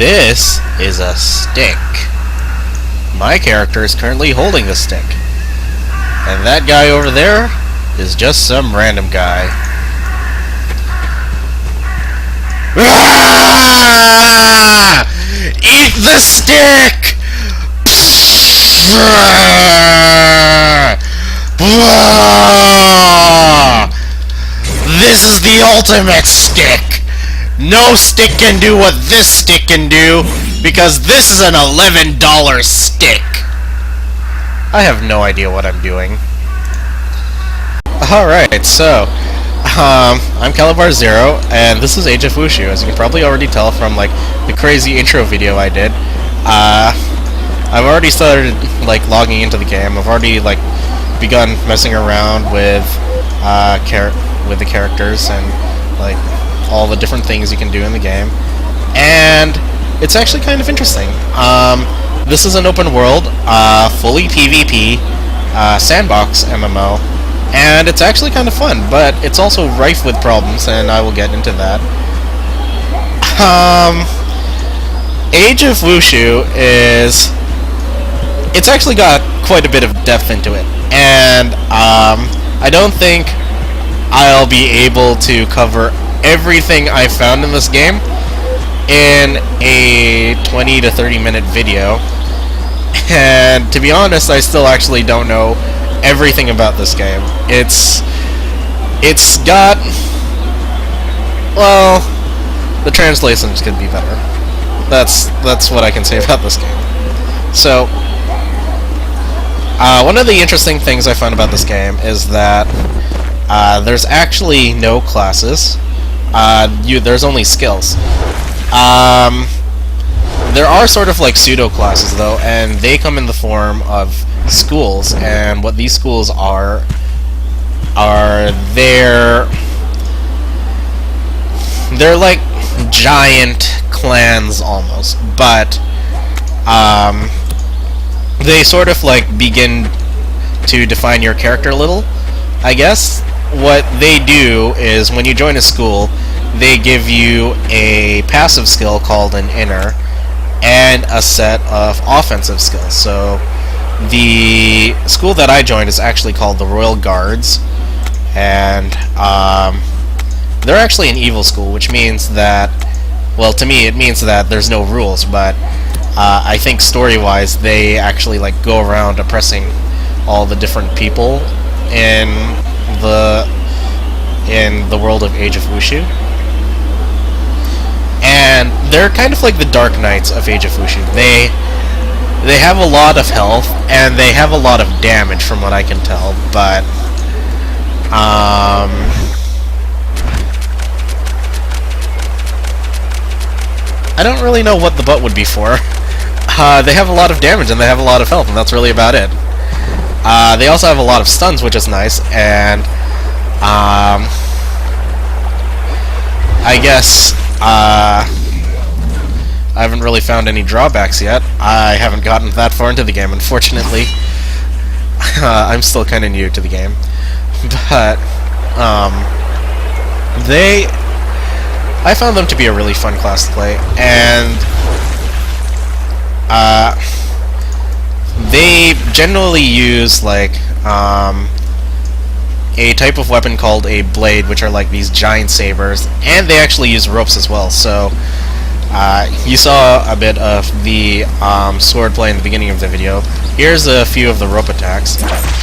This is a stick. My character is currently holding the stick. And that guy over there is just some random guy. Ah! Eat the stick! This is the ultimate stick! No stick can do what this stick can do, because this is an $11 stick! I have no idea what I'm doing. Alright, so, I'm Calabar Zero, and this is Age of Wushu, as you can probably already tell from, like, the crazy intro video I did. I've already started, like, logging into the game. I've already, like, begun messing around with, the characters and, like, all the different things you can do in the game. And it's actually kind of interesting. This is an open world, fully PvP, sandbox MMO, and it's actually kind of fun, but it's also rife with problems, and I will get into that. Age of Wushu it's actually got quite a bit of depth into it, and I don't think I'll be able to cover everything I found in this game in a 20 to 30 minute video, and to be honest, I still actually don't know everything about this game. It's got, well, the translations could be better. That's what I can say about this game. So, one of the interesting things I found about this game is that there's actually no classes. There's only skills. There are sort of like pseudo classes though, and they come in the form of schools. And what these schools are they're like giant clans almost, but they sort of like begin to define your character a little, I guess. What they do is when you join a school, they give you a passive skill called an inner and a set of offensive skills. So the school that I joined is actually called the Royal Guards, and they're actually an evil school, which means that, well, to me it means that there's no rules, but I think story-wise they actually like go around oppressing all the different people in the world of Age of Wushu. And they're kind of like the Dark Knights of Age of Wushu. They have a lot of health, and they have a lot of damage from what I can tell, but I don't really know what the butt would be for. They have a lot of damage, and they have a lot of health, and that's really about it. They also have a lot of stuns, which is nice, and I guess I haven't really found any drawbacks yet. I haven't gotten that far into the game, unfortunately. I'm still kind of new to the game. But, I found them to be a really fun class to play, and they generally use, like, a type of weapon called a blade, which are like these giant sabers, and they actually use ropes as well. So you saw a bit of the sword play in the beginning of the video. Here's a few of the rope attacks.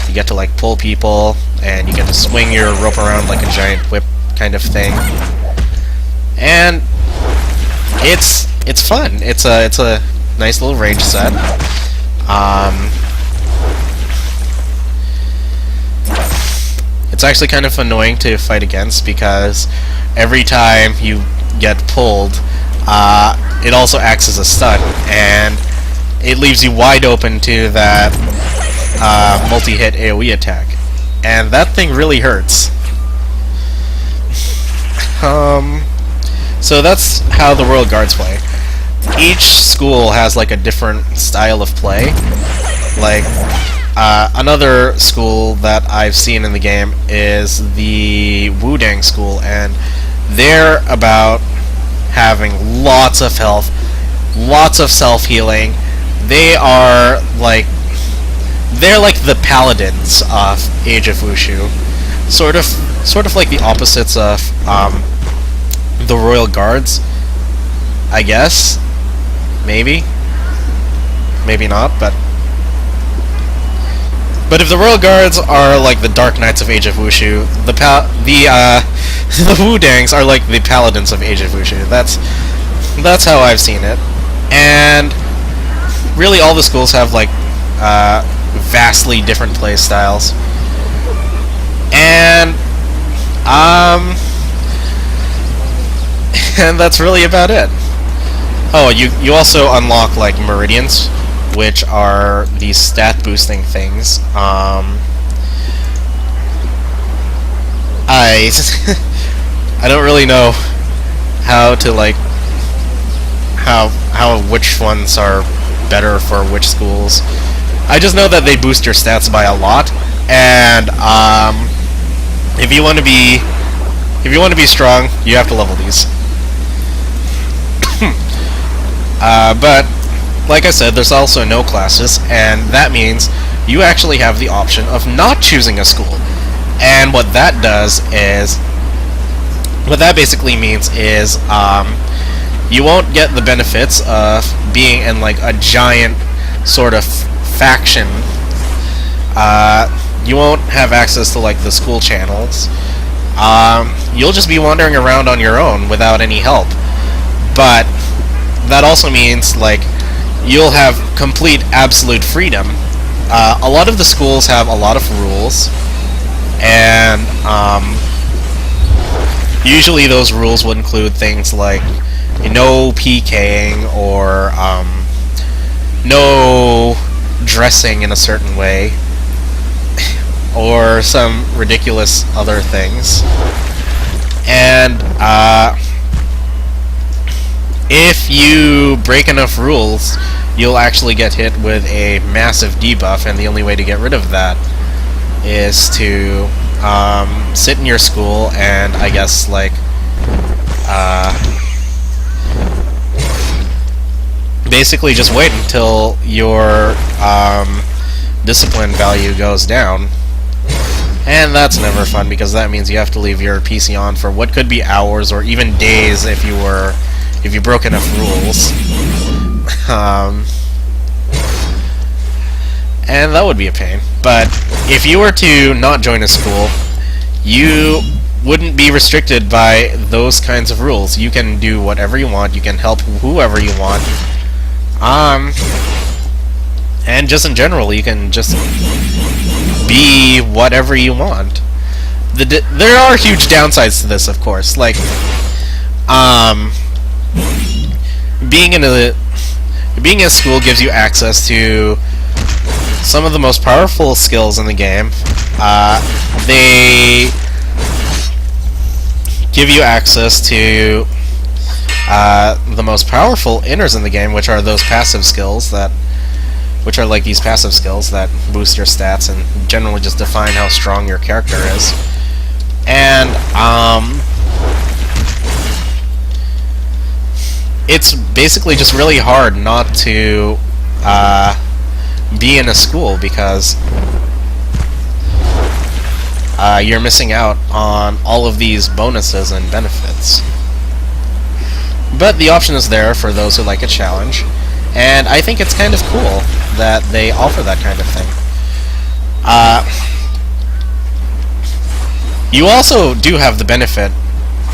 You get to like pull people, and you get to swing your rope around like a giant whip kind of thing, and it's fun. It's a nice little range set. It's actually kind of annoying to fight against, because every time you get pulled, it also acts as a stun, and it leaves you wide open to that multi-hit AoE attack, and that thing really hurts. So that's how the Royal Guards play. Each school has like a different style of play. Like, another school that I've seen in the game is the Wudang school, and they're about having lots of health, lots of self-healing. They're like the paladins of Age of Wushu, sort of like the opposites of the Royal Guards, I guess. Maybe not, but if the Royal Guards are like the Dark Knights of Age of Wushu, the Wudangs are like the paladins of Age of Wushu. That's how I've seen it, and really all the schools have like vastly different play styles, and and that's really about it. Oh, you also unlock like meridians, which are these stat boosting things. I I don't really know how to like how which ones are better for which schools. I just know that they boost your stats by a lot, and if you want to be strong, you have to level these. But like I said, there's also no classes, and that means you actually have the option of not choosing a school. And what that basically means is you won't get the benefits of being in like a giant sort of faction. You won't have access to like the school channels. You'll just be wandering around on your own without any help. But that also means like you'll have complete absolute freedom. A lot of the schools have a lot of rules, and usually those rules would include things like no PKing or no dressing in a certain way or some ridiculous other things. And if you break enough rules, you'll actually get hit with a massive debuff, and the only way to get rid of that is to sit in your school and I guess like basically just wait until your discipline value goes down. And that's never fun, because that means you have to leave your PC on for what could be hours or even days if you broke enough rules. And that would be a pain. But if you were to not join a school, you wouldn't be restricted by those kinds of rules. You can do whatever you want, you can help whoever you want. And just in general, you can just be whatever you want. There are huge downsides to this, of course. Like, being in a school gives you access to some of the most powerful skills in the game. They give you access to the most powerful inners in the game, which are those passive skills which are like these passive skills that boost your stats and generally just define how strong your character is. And it's basically just really hard not to be in a school, because you're missing out on all of these bonuses and benefits. But the option is there for those who like a challenge, and I think it's kind of cool that they offer that kind of thing. You also do have the benefit,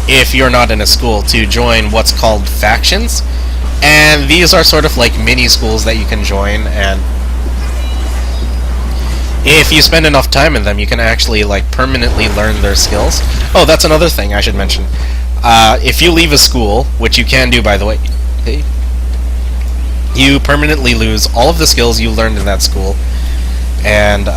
if you're not in a school, to join what's called factions, and these are sort of like mini schools that you can join, and if you spend enough time in them, you can actually like permanently learn their skills. Oh, that's another thing I should mention. If you leave a school, which you can do, by the way, you permanently lose all of the skills you learned in that school, and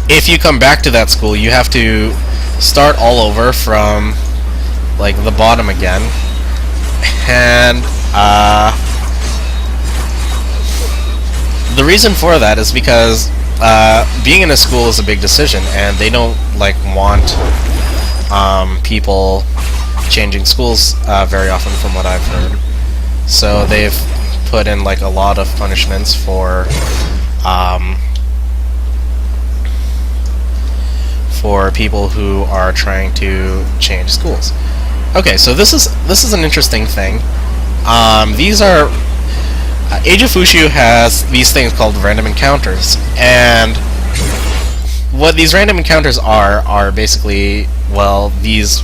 if you come back to that school, you have to start all over from like the bottom again. And the reason for that is because being in a school is a big decision, and they don't like want people changing schools very often, from what I've heard. So they've put in like a lot of punishments for people who are trying to change schools. Okay, so this is an interesting thing. These are Age of Wushu has these things called random encounters, and what these random encounters are basically, well, these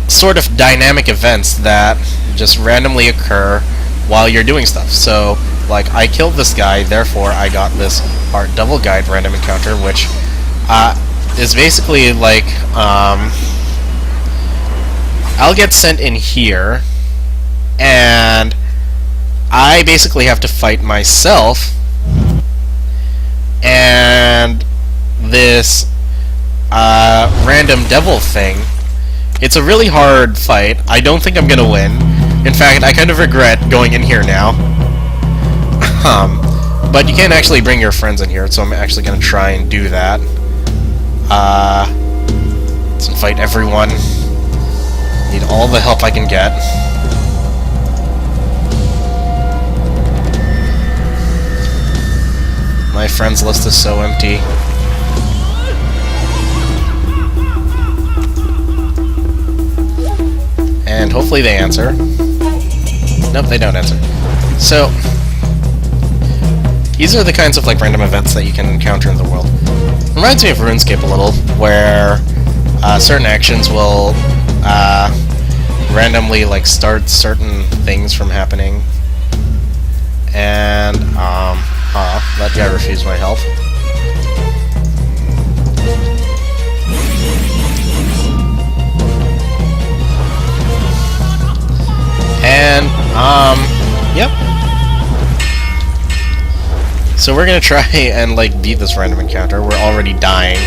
sort of dynamic events that just randomly occur while you're doing stuff. So, like, I killed this guy, therefore I got this Art Double Guide random encounter, which is basically like, I'll get sent in here, and I basically have to fight myself, and this random devil thing. It's a really hard fight. I don't think I'm gonna win. In fact, I kind of regret going in here now. But you can't actually bring your friends in here, so I'm actually gonna try and do that. Let's invite everyone. Need all the help I can get. My friends list is so empty. And hopefully they answer. Nope, they don't answer. So, these are the kinds of like random events that you can encounter in the world. Reminds me of RuneScape a little, where certain actions will randomly like start certain things from happening. And that guy refused my help. And, yep. So we're gonna try and, like, beat this random encounter. We're already dying.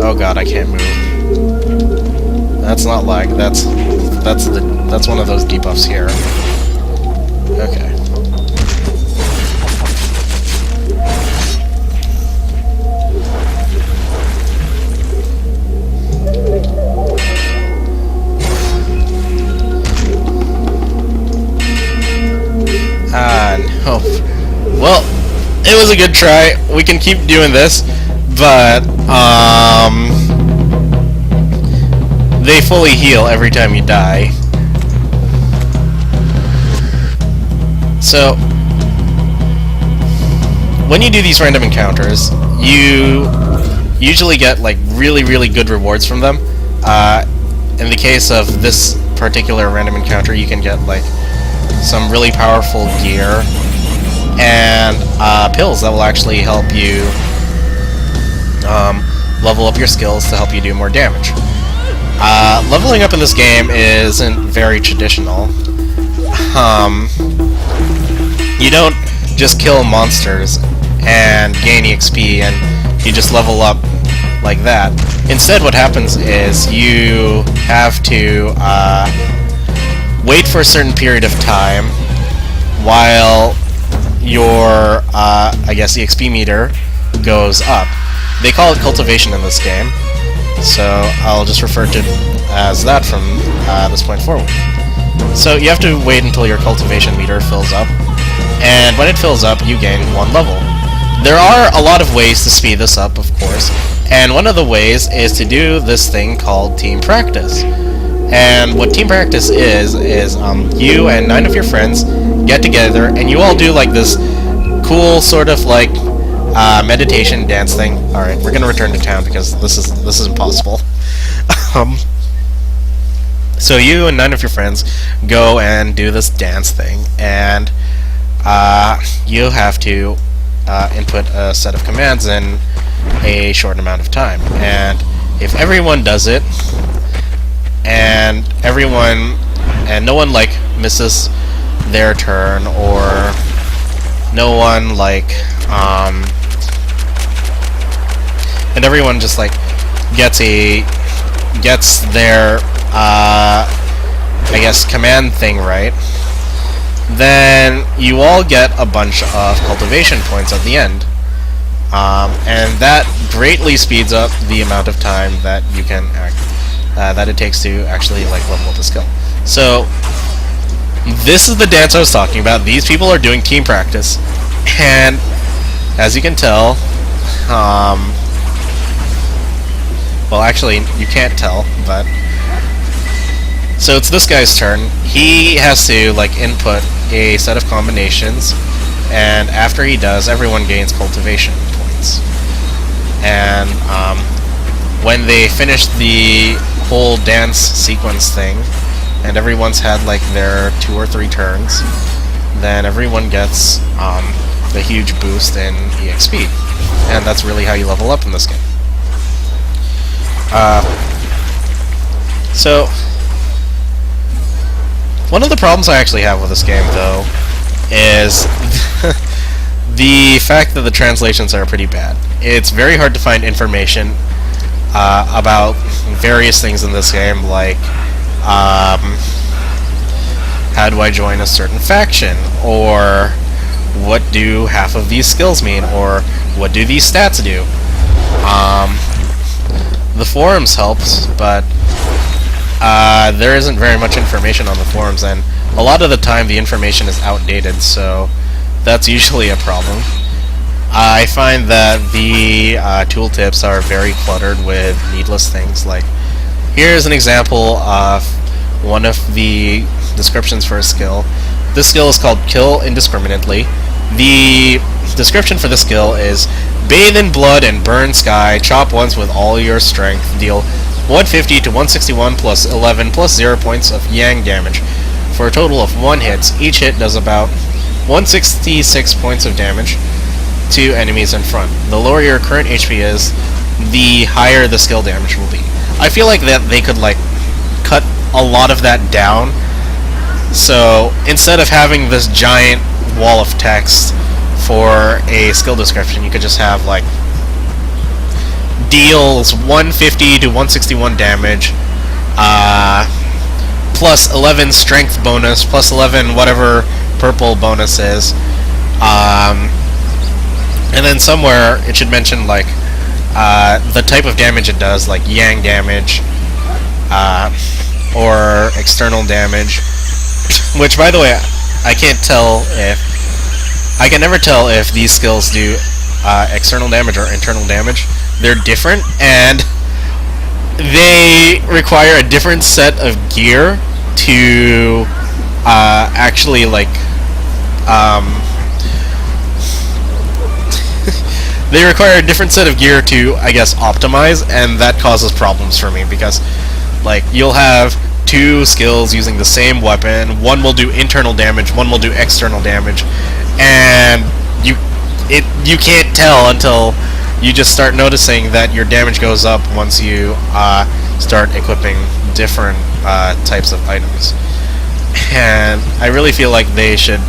Oh god, I can't move. That's not lag, that's one of those debuffs here. Okay. No. Well, it was a good try. We can keep doing this, but they fully heal every time you die. So, when you do these random encounters, you usually get like really good rewards from them. In the case of this particular random encounter, you can get like some really powerful gear and pills that will actually help you level up your skills to help you do more damage. Leveling up in this game isn't very traditional. You don't just kill monsters and gain EXP and you just level up like that. Instead, what happens is you have to wait for a certain period of time while your, I guess, EXP meter goes up. They call it cultivation in this game, so I'll just refer to it as that from this point forward. So you have to wait until your cultivation meter fills up, and when it fills up, you gain 1 level. There are a lot of ways to speed this up, of course, and one of the ways is to do this thing called team practice. And what team practice is you and 9 of your friends get together and you all do like this cool sort of like meditation dance thing. Alright, we're gonna return to town because this is impossible. So you and 9 of your friends go and do this dance thing, and you have to input a set of commands in a short amount of time. And if everyone does it, and no one like misses their turn, or no one like and everyone just like gets their I guess command thing right, then you all get a bunch of cultivation points at the end, and that greatly speeds up the amount of time that you can that it takes to actually like level up the skill. So this is the dance I was talking about. These people are doing team practice, and as you can tell, well, actually, you can't tell, but so it's this guy's turn. He has to like input a set of combinations, and after he does, everyone gains cultivation points. And when they finish the whole dance sequence thing, and everyone's had like their 2 or 3 turns, then everyone gets the huge boost in EXP, and that's really how you level up in this game. So one of the problems I actually have with this game, though, is the fact that the translations are pretty bad. It's very hard to find information about various things in this game, like how do I join a certain faction, or what do half of these skills mean, or what do these stats do. The forums helps, but there isn't very much information on the forums, and a lot of the time the information is outdated, so that's usually a problem. I find that the tooltips are very cluttered with needless things. Like, here's an example of one of the descriptions for a skill. This skill is called Kill Indiscriminately. The description for the skill is: bathe in blood and burn sky, chop once with all your strength, deal 150 to 161 plus 11 plus 0 points of yang damage for a total of 1 hit. Each hit does about 166 points of damage to enemies in front. The lower your current HP is, the higher the skill damage will be. I feel like that they could like cut a lot of that down. So instead of having this giant wall of text for a skill description, you could just have like deals 150 to 161 damage, plus 11 strength bonus, plus 11 whatever purple bonus is, and then somewhere it should mention like the type of damage it does, like yang damage, or external damage. Which, by the way, I can never tell if these skills do external damage or internal damage. They're different, and they require a different set of gear to actually like they require a different set of gear to, I guess, optimize, and that causes problems for me because like you'll have 2 skills using the same weapon. One will do internal damage, one will do external damage, and you can't tell until you just start noticing that your damage goes up once you start equipping different types of items. And I really feel like they should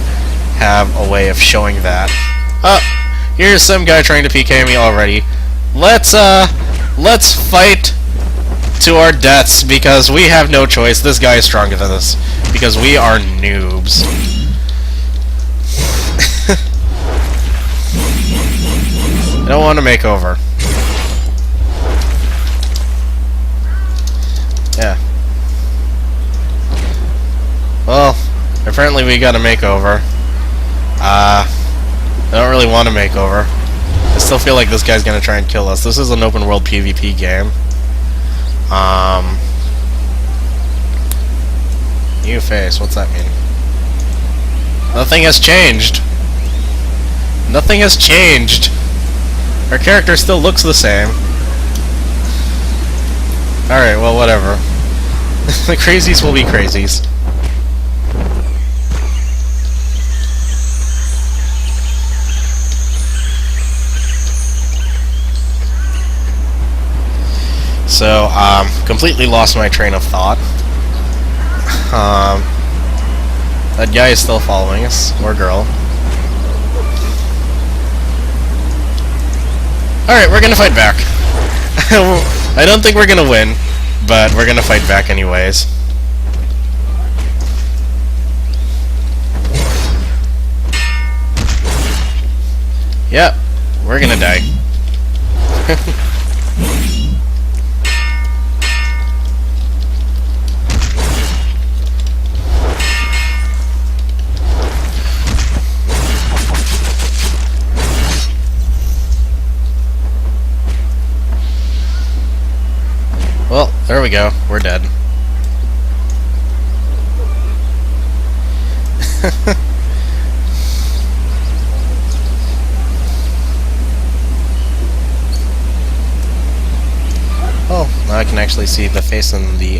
have a way of showing that. Here's some guy trying to PK me already. Let's fight to our deaths, because we have no choice. This guy is stronger than us, because we are noobs. I don't want to make over. Yeah. Well, apparently we got a makeover. I don't really want to make over. I still feel like this guy's gonna try and kill us. This is an open world PvP game. New face, what's that mean? Nothing has changed. Nothing has changed. Our character still looks the same. Alright, well, whatever. The crazies will be crazies. So, completely lost my train of thought. That guy is still following us, or girl. Alright, we're gonna fight back. I don't think we're gonna win, but we're gonna fight back anyways. Yep, we're gonna die. we go. We're dead. Oh, now I can actually see the face in the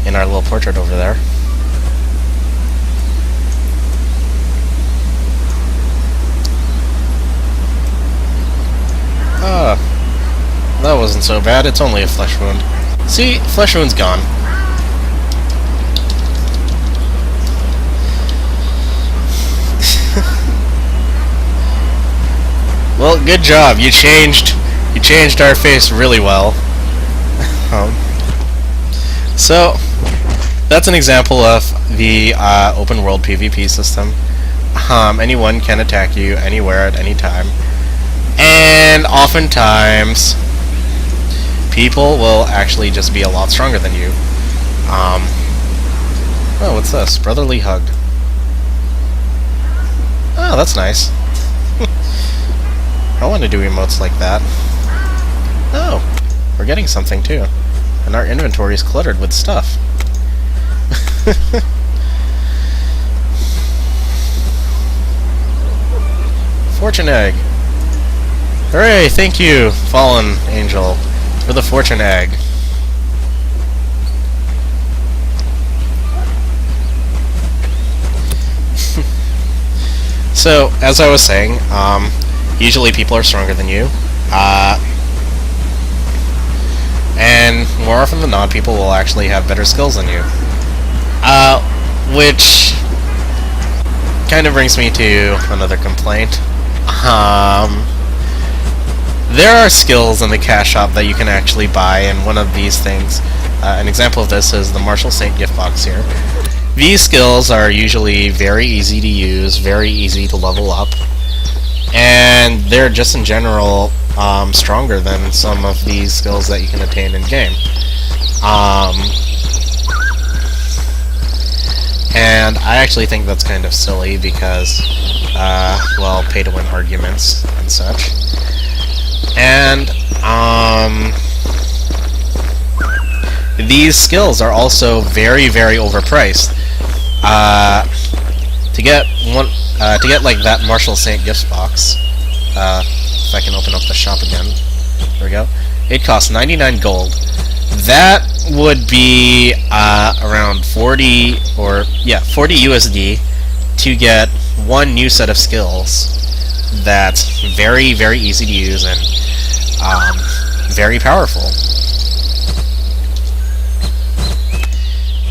in our little portrait over there. Ah, that wasn't so bad. It's only a flesh wound. See, flesh wound's gone. Well, good job. You changed our face really well. So that's an example of the open world PvP system. Anyone can attack you anywhere at any time, and oftentimes people will actually just be a lot stronger than you. Oh, what's this? Brotherly hug. Oh, that's nice. I want to do emotes like that. Oh, we're getting something too. And our inventory is cluttered with stuff. Fortune egg. Hooray, thank you, fallen angel, for the fortune egg. So, as I was saying, usually people are stronger than you. And more often than not, people will actually have better skills than you. Which kind of brings me to another complaint. There are skills in the cash shop that you can actually buy, and one of these things, an example of this is the Marshall Saint gift box here. These skills are usually very easy to use, very easy to level up, and they're just in general stronger than some of these skills that you can attain in game. And I actually think that's kind of silly because, well, pay-to-win arguments and such. And these skills are also very, very overpriced. To get like that Marshall Saint gift box, if I can open up the shop again, there we go. It costs 99 gold. That would be around 40 USD to get one new set of skills that's very, very easy to use and very powerful.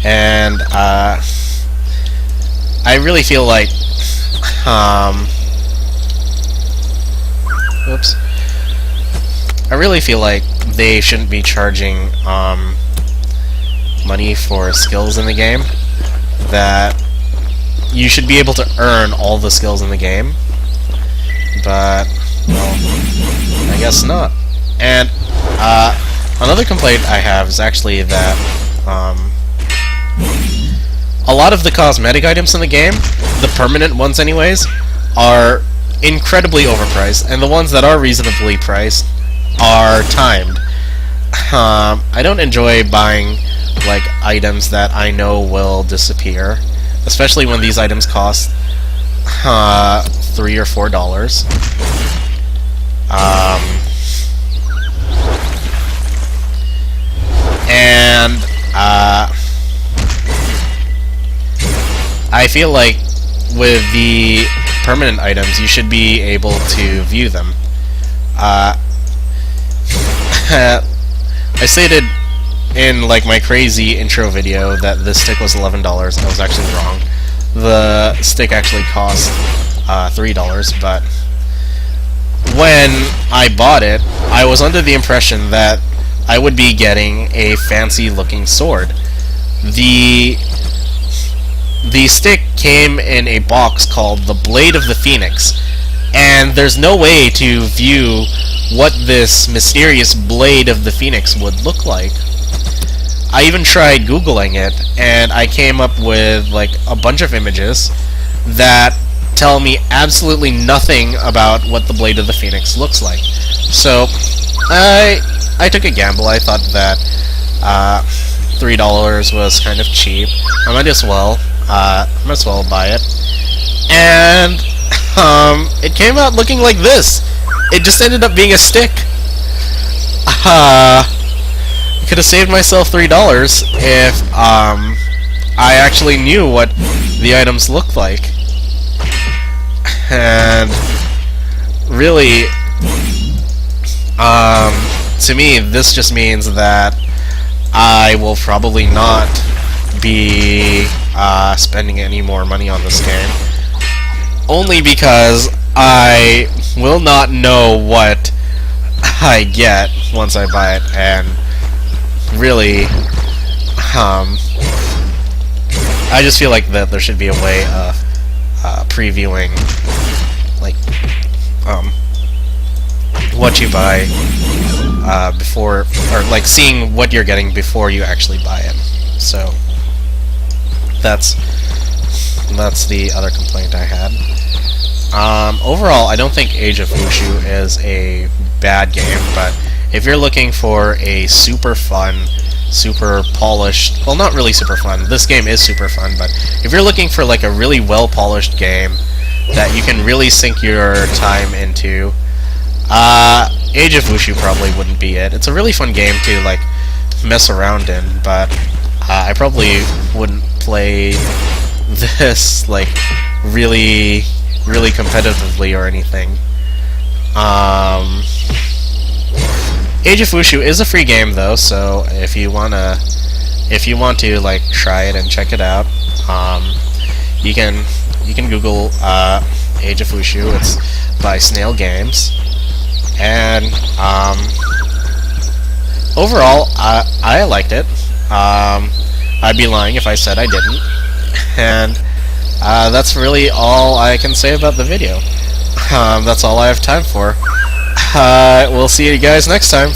And I really feel like whoops. I really feel like they shouldn't be charging money for skills in the game. That you should be able to earn all the skills in the game. But, well, I guess not. And another complaint I have is actually that a lot of the cosmetic items in the game, the permanent ones anyways, are incredibly overpriced, and the ones that are reasonably priced are timed. I don't enjoy buying like items that I know will disappear, especially when these items cost $3 or $4. And I feel like with the permanent items, you should be able to view them. I stated in like my crazy intro video that this stick was $11. I was actually wrong. The stick actually cost $3, but when I bought it, I was under the impression that I would be getting a fancy looking sword. The stick came in a box called the Blade of the Phoenix, and there's no way to view what this mysterious Blade of the Phoenix would look like. I even tried Googling it, and I came up with like a bunch of images that tell me absolutely nothing about what the Blade of the Phoenix looks like. So I I took a gamble. I thought that $3 was kind of cheap. I might as well buy it. And it came out looking like this. It just ended up being a stick. I could have saved myself $3 if I actually knew what the items looked like. And really, to me, this just means that I will probably not be spending any more money on this game. Only because I will not know what I get once I buy it, and really, I just feel like that there should be a way of previewing, like, what you buy before, or like seeing what you're getting before you actually buy it. So that's the other complaint I had. Overall, I don't think Age of Wushu is a bad game, but if you're looking for a super fun, super polished, well, not really super fun, this game is super fun, but if you're looking for like a really well polished game that you can really sink your time into, Age of Wushu probably wouldn't be it. It's a really fun game to like mess around in, but I probably wouldn't play this like really competitively or anything. Age of Wushu is a free game though, so if you want to like try it and check it out, you can Google Age of Wushu. It's by Snail Games, and overall I liked it. I'd be lying if I said I didn't, and that's really all I can say about the video. That's all I have time for. We'll see you guys next time.